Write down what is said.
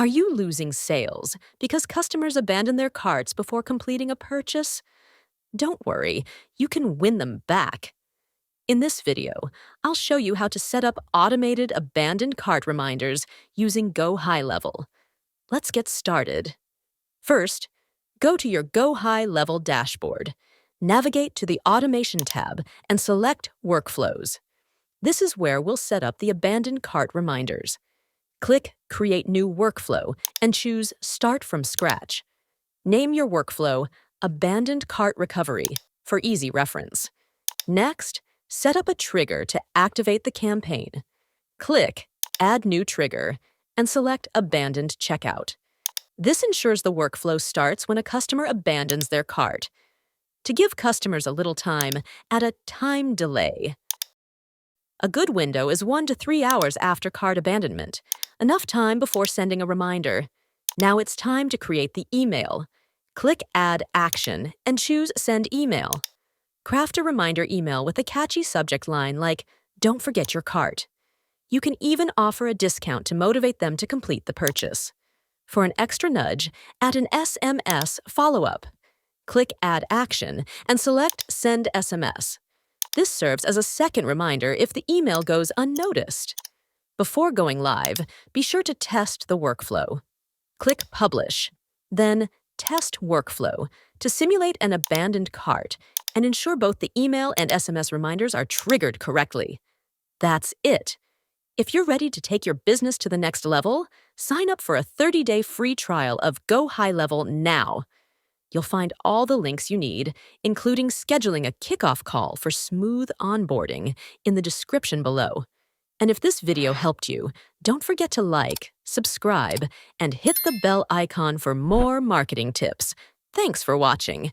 Are you losing sales because customers abandon their carts before completing a purchase? Don't worry, you can win them back. In this video, I'll show you how to set up automated abandoned cart reminders using GoHighLevel. Let's get started. First, go to your GoHighLevel dashboard. Navigate to the Automation tab and select Workflows. This is where we'll set up the abandoned cart reminders. Click Create New Workflow and choose Start from Scratch. Name your workflow Abandoned Cart Recovery for easy reference. Next, set up a trigger to activate the campaign. Click Add New Trigger and select Abandoned Checkout. This ensures the workflow starts when a customer abandons their cart. To give customers a little time, add a time delay. A good window is 1 to 3 hours after cart abandonment, enough time before sending a reminder. Now it's time to create the email. Click Add Action and choose Send Email. Craft a reminder email with a catchy subject line like, "Don't forget your cart." You can even offer a discount to motivate them to complete the purchase. For an extra nudge, add an SMS follow-up. Click Add Action and select Send SMS. This serves as a second reminder if the email goes unnoticed. Before going live, be sure to test the workflow. Click Publish, then Test Workflow to simulate an abandoned cart and ensure both the email and SMS reminders are triggered correctly. That's it. If you're ready to take your business to the next level, sign up for a 30-day free trial of GoHighLevel now. You'll find all the links you need, including scheduling a kickoff call for smooth onboarding, in the description below. And if this video helped you, don't forget to like, subscribe, and hit the bell icon for more marketing tips. Thanks for watching.